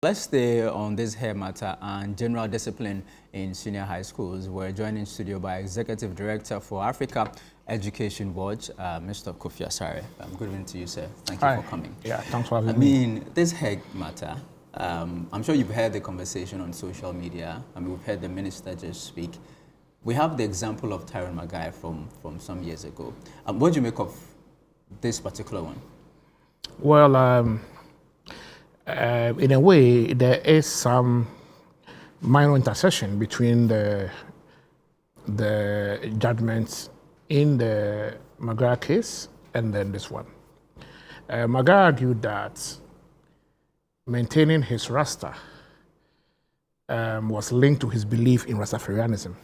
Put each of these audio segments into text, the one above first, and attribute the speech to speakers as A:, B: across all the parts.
A: Let's stay on this hair matter and general discipline in senior high schools. We're joined in studio by Executive Director for Africa Education Watch, Mr. Kofi Asare. Good evening to you, sir. Thank you for coming.
B: Yeah, thanks for having me.
A: This hair matter, I'm sure you've heard the conversation on social media. We've heard the minister just speak. We have the example of Tyrone Magai from some years ago. What do you make of this particular one?
B: Well, in a way, there is some minor intersection between the judgments in the Magai case and then this one. Magai argued that maintaining his Rasta was linked to his belief in Rastafarianism,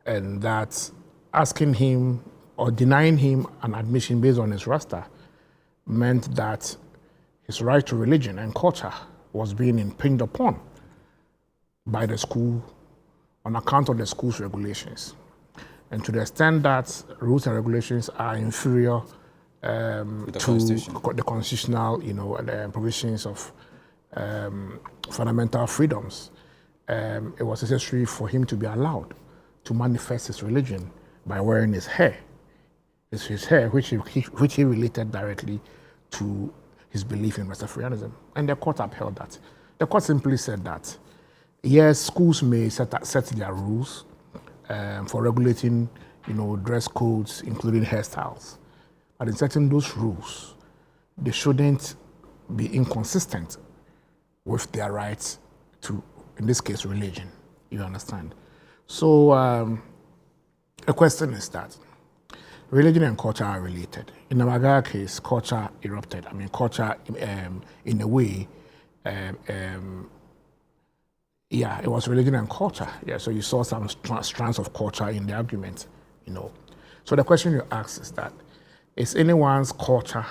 B: and that asking him or denying him an admission based on his Rasta meant that his right to religion and culture was being impinged upon by the school on account of the school's regulations. And to the extent that rules and regulations are inferior to the constitutional, the provisions of fundamental freedoms, it was necessary for him to be allowed to manifest his religion by wearing his hair. It's his hair, which he related directly to his belief in Rastafarianism. And the court upheld that. The court simply said that, yes, schools may set their rules for regulating, dress codes, including hairstyles. But in setting those rules, they shouldn't be inconsistent with their rights to, in this case, religion. You understand? So the question is that religion and culture are related. In the Magai case, culture erupted. Culture, in a way, it was religion and culture. Yeah, so you saw some strands of culture in the argument, So the question you ask is that, is anyone's culture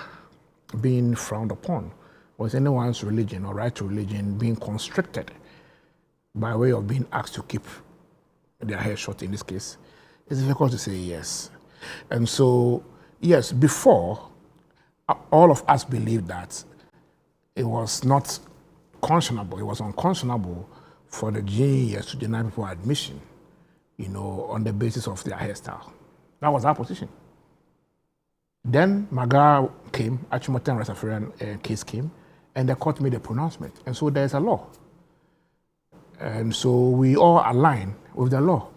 B: being frowned upon? Or is anyone's religion or right to religion being constricted by way of being asked to keep their hair short in this case? It's difficult to say yes. And so, yes, before, all of us believed that it was not conscionable, it was unconscionable for the GES to deny people admission, on the basis of their hairstyle. That was our position. Then Magai came, Achimota and Rastafarian case came, and the court made a pronouncement. And so there's a law. And so we all align with the law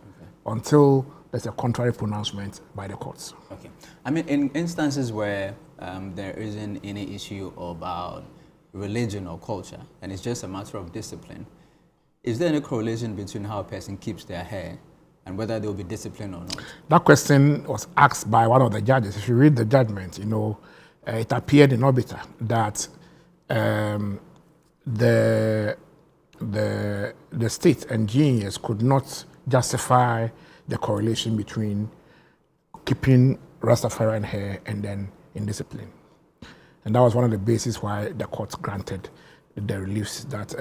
B: until there's a contrary pronouncement by the courts.
A: Okay. In instances where there isn't any issue about religion or culture, and it's just a matter of discipline, is there any correlation between how a person keeps their hair and whether they'll be disciplined or not? That
B: question was asked by one of the judges. If you read the judgment, it appeared in Obita that the state and GES could not justify the correlation between keeping Rastafarian hair and then indiscipline. And that was one of the bases why the court granted the reliefs that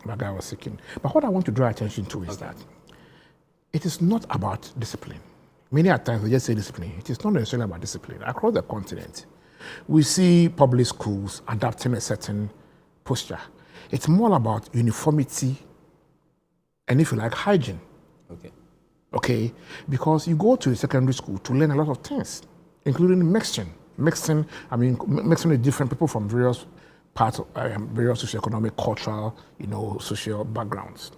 B: Magai was seeking. But what I want to draw attention to is that it is not about discipline. Many a times we just say discipline. It is not necessarily about discipline. Across the continent, we see public schools adopting a certain posture. It's more about uniformity and, if you like, hygiene. Okay, because you go to a secondary school to learn a lot of things, including mixing with different people from various parts of various socioeconomic, cultural, social backgrounds.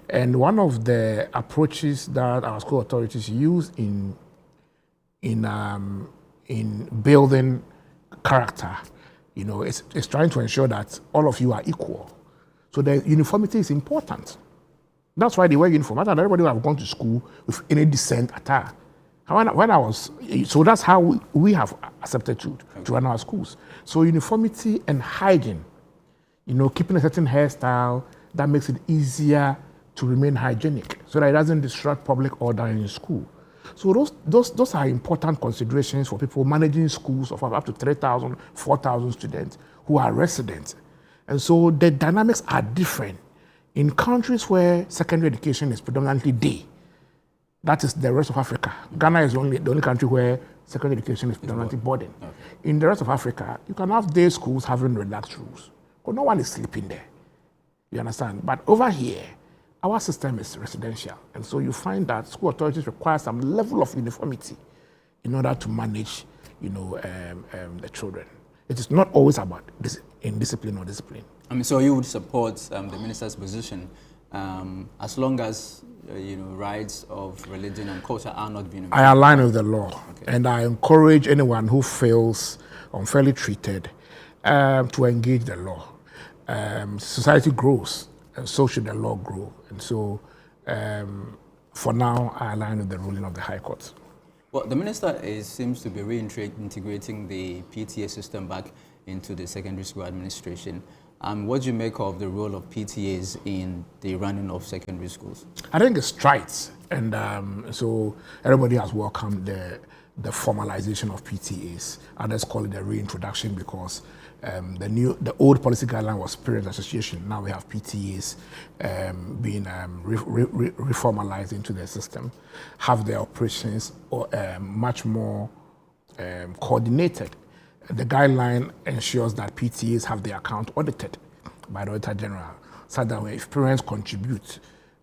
B: And one of the approaches that our school authorities use in building character, is trying to ensure that all of you are equal. So the uniformity is important. That's why they wear uniform. Not everybody would have gone to school with any decent attire. So that's how we have accepted to run our schools. So uniformity and hygiene, keeping a certain hairstyle, that makes it easier to remain hygienic so that it doesn't disrupt public order in school. So those are important considerations for people managing schools of up to 3,000, 4,000 students who are residents. And so the dynamics are different. In countries where secondary education is predominantly day, that is the rest of Africa. Ghana is the only country where secondary education is predominantly boarding. In the rest of Africa, you can have day schools having relaxed rules, but no one is sleeping there. You understand? But over here, our system is residential. And so you find that school authorities require some level of uniformity in order to manage, the children. It is not always about indiscipline or discipline.
A: I mean, so you would support the minister's position as long as rights of religion and culture are not being
B: I align with the law,
A: okay.
B: And I encourage anyone who feels unfairly treated to engage the law. Society grows, and so should the law grow. And so, for now, I align with the ruling of the High Court.
A: Well, the minister seems to be reintegrating the PTA system back into the secondary school administration. What do you make of the role of PTAs in the running of secondary schools?
B: I think it's right, and so everybody has welcomed the formalization of PTAs. Others call it the reintroduction because the old policy guideline was parent association. Now we have PTAs being reformalized into the system, have their operations much more coordinated. The guideline ensures that PTAs have their account audited by the Auditor General, so that if parents contribute,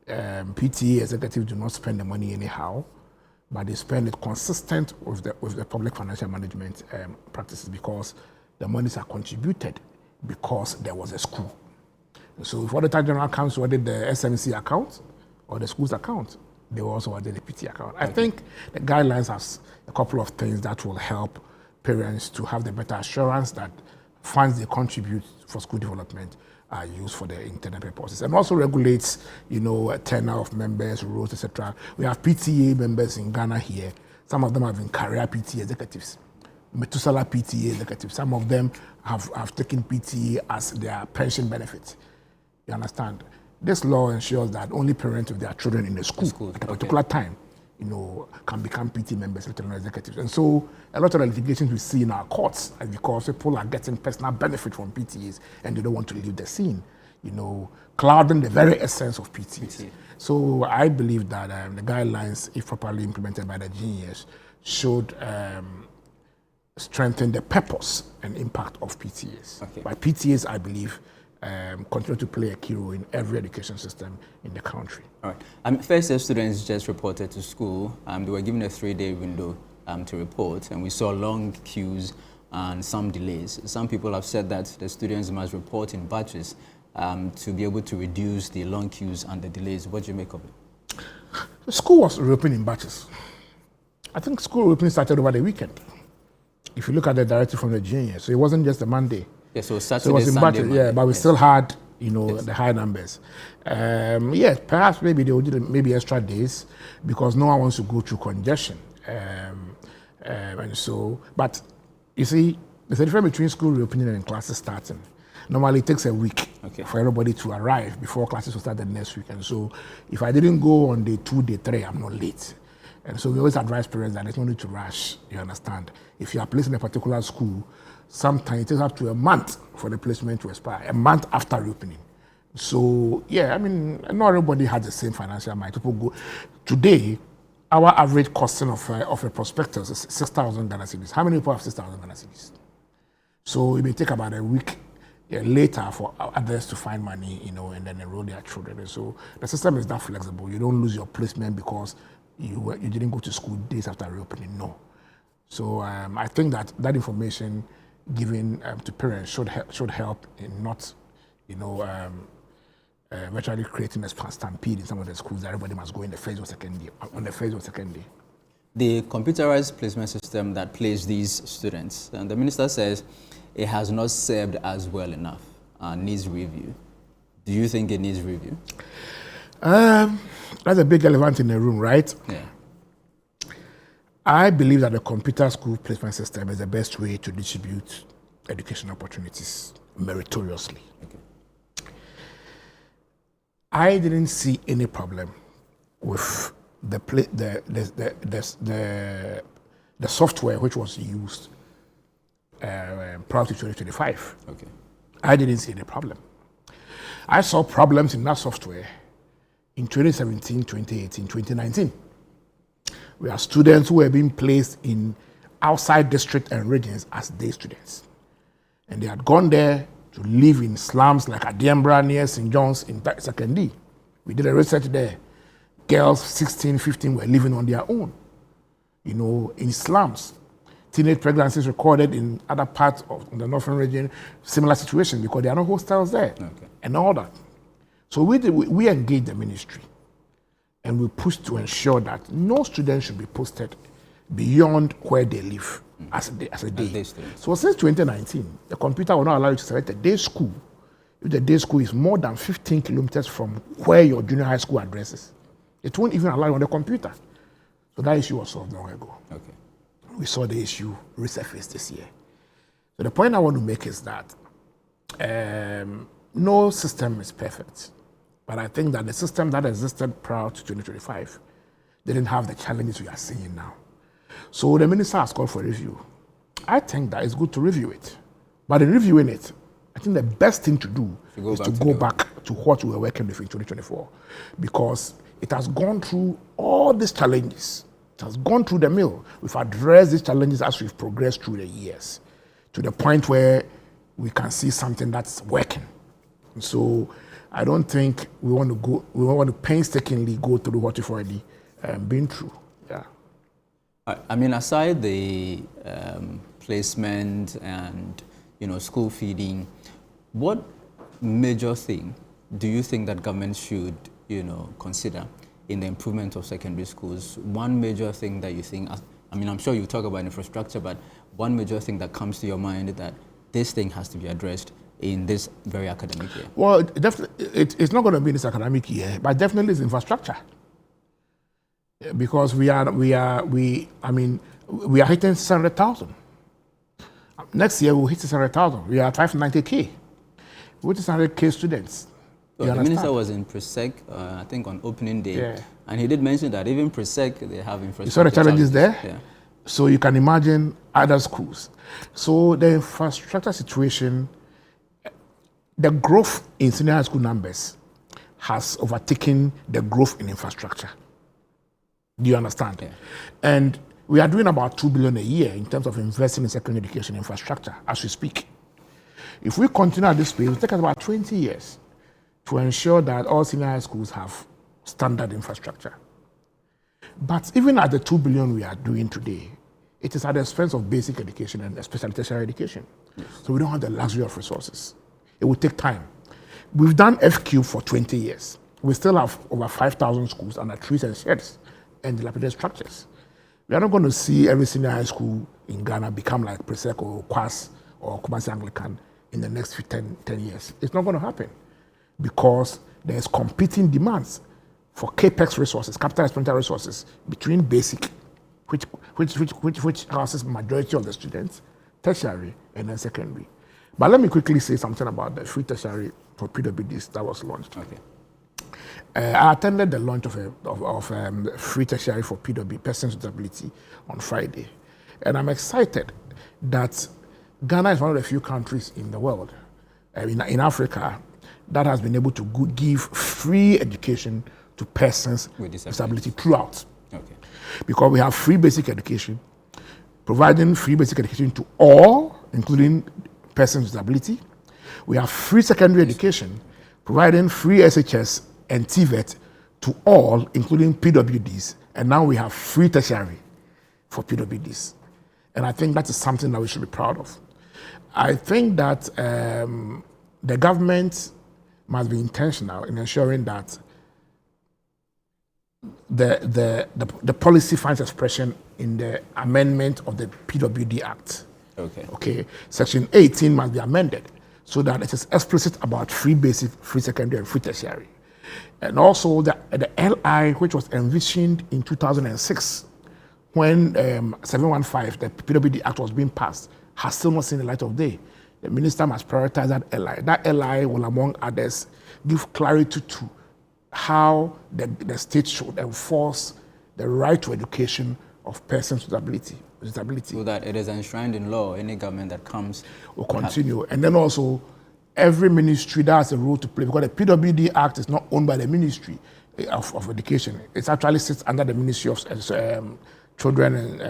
B: PTA executives do not spend the money anyhow, but they spend it consistent with the public financial management practices, because the monies are contributed because there was a school. So if Auditor General comes to audit the SMC account or the school's account, they will also audit the PTA account. I think the guidelines have a couple of things that will help parents to have the better assurance that funds they contribute for school development are used for their intended purposes, and also regulates, tenure of members, rules, etc. We have PTA members in Ghana here. Some of them have been career PTA executives, Methuselah PTA executives. Some of them have taken PTA as their pension benefit. You understand? This law ensures that only parents with their children in the school at a particular time, can become PT members, let alone executives. And so a lot of the litigations we see in our courts is because people are getting personal benefit from PTAs and they don't want to leave the scene, clouding the very essence of PTAs. So I believe that the guidelines, if properly implemented by the GES, should strengthen the purpose and impact of PTAs. Okay. By PTAs, I believe, continue to play a key role in every education system in the country.
A: All right. First year students just reported to school. They were given a 3-day window to report, and we saw long queues and some delays. Some people have said that the students must report in batches to be able to reduce the long queues and the delays. What do you make of it?
B: The school was reopened in batches. I think school reopening started over the weekend. If you look at the directive from the GES, so it wasn't just a Monday.
A: Yeah, so Saturday,
B: it was in
A: Sunday,
B: batches, yeah, but we still had, the high numbers. Yes, perhaps maybe they would do maybe extra days because no one wants to go through congestion. And so, but you see, there's a difference between school reopening and classes starting. Normally it takes a week for everybody to arrive before classes will start the next week. And so if I didn't go on day 2, day 3, I'm not late. And so we always advise parents that there's no need to rush, you understand. If you are placed in a particular school, sometimes it takes up to a month for the placement to expire, a month after reopening. So, yeah, I mean, not everybody has the same financial mind. People go. Today, our average costing of a prospectus is 6,000 Ghana cedis. How many people have 6,000 Ghana cedis? So it may take about a week later for others to find money, and then enroll their children. And so the system is that flexible. You don't lose your placement because you didn't go to school days after reopening. No. So I think that information given to parents should help in not, virtually creating a stampede in some of the schools that everybody must go in the first or second day, on the first or second day.
A: The computerized placement system that placed these students, and the minister says it has not served as well enough and needs review. Do you think it needs review? That's
B: a big elephant in the room, right?
A: Yeah.
B: I believe that the computer school placement system is the best way to distribute education opportunities meritoriously. Okay. I didn't see any problem with the software which was used prior to 2025.
A: Okay.
B: I didn't see any problem. I saw problems in that software in 2017, 2018, 2019. We have students who are being placed in outside district and regions as day students. And they had gone there to live in slums like Adiambra near St. John's in Sekondi. We did a research there. Girls 16, 15 were living on their own, in slums. Teenage pregnancies recorded in other parts of the northern region, similar situation because there are no hostels there and all that. So we engaged the ministry and we pushed to ensure that no student should be posted beyond where they live as a day. So since 2019, the computer will not allow you to select a day school if the day school is more than 15 kilometers from where your junior high school address is. It won't even allow you on the computer. So that issue was solved long ago.
A: Okay.
B: We saw the issue resurface this year. So the point I want to make is that no system is perfect. But I think that the system that existed prior to 2025 didn't have the challenges we are seeing now. So the minister has called for a review. I think that it's good to review it. But in reviewing it, I think the best thing to do is to go back to what we were working with in 2024. Because it has gone through all these challenges. It has gone through the mill. We've addressed these challenges as we've progressed through the years to the point where we can see something that's working. And so I don't think we want to painstakingly go through what we've already been through. Yeah.
A: I mean, aside the placement and school feeding, what major thing do you think that government should consider in the improvement of secondary schools? One major thing that you think, I'm sure you talk about infrastructure, but one major thing that comes to your mind that this thing has to be addressed in this very academic year?
B: Well, it's not going to be this academic year, but definitely it's infrastructure. Because we are hitting 600,000. Next year we'll hit 600,000. We are 590K. Which is 100K students.
A: Well, the minister was in Presec, I think on opening day, and he did mention that even Presec, they have infrastructure.
B: You saw the challenges there?
A: Yeah.
B: So you can imagine other schools. So the infrastructure situation, the growth in senior high school numbers has overtaken the growth in infrastructure. Do you understand?
A: Yeah.
B: And we are doing about 2 billion a year in terms of investing in secondary education infrastructure as we speak. If we continue at this pace, it will take us about 20 years to ensure that all senior high schools have standard infrastructure. But even at the 2 billion we are doing today, it is at the expense of basic education and especially tertiary education. Yes. So we don't have the luxury of resources. It will take time. We've done FQ for 20 years. We still have over 5,000 schools under trees and sheds and dilapidated structures. We are not going to see every senior high school in Ghana become like Presec or Kwas or Kumasi Anglican in the next 10 years. It's not going to happen because there's competing demands for capex resources, capital expenditure resources, between basic, which houses majority of the students, tertiary, and then secondary. But let me quickly say something about the free tertiary for PWDs that was launched.
A: Okay.
B: I attended the launch of free tertiary for PW, persons with disability, on Friday. And I'm excited that Ghana is one of the few countries in the world, in Africa, that has been able to give free education to persons with disability throughout.
A: Okay.
B: Because we have free basic education, providing free basic education to all, including persons with disability. We have free secondary education, providing free SHS and TVET to all, including PWDs. And now we have free tertiary for PWDs. And I think that is something that we should be proud of. I think that the government must be intentional in ensuring that the policy finds expression in the amendment of the PWD Act. Okay. Section 18 must be amended so that it is explicit about free basic, free secondary, and free tertiary. And also the LI, which was envisioned in 2006 when 715, the PWD Act, was being passed, has still not seen the light of day. The minister must prioritize that LI. That LI will, among others, give clarity to how the state should enforce the right to education of persons with disability.
A: So that it is enshrined in law, any government that comes
B: will continue. And then also, every ministry that has a role to play, because the PWD Act is not owned by the Ministry of Education. It actually sits under the Ministry of children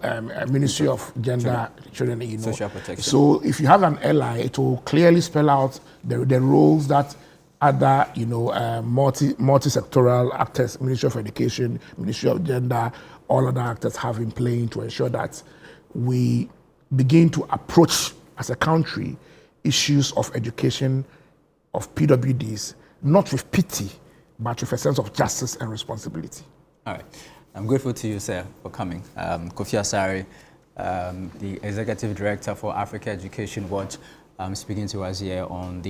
B: and Ministry of Gender, Children,
A: Social Protection.
B: So if you have an LI, it will clearly spell out the roles that other, multi-sectoral actors, Ministry of Education, Ministry of Gender, all other actors have in playing to ensure that we begin to approach as a country issues of education of PWDs, not with pity, but with a sense of justice and responsibility.
A: All right. I'm grateful to you, sir, for coming. Kofi Asare, the Executive Director for Africa Education Watch, speaking to us here on the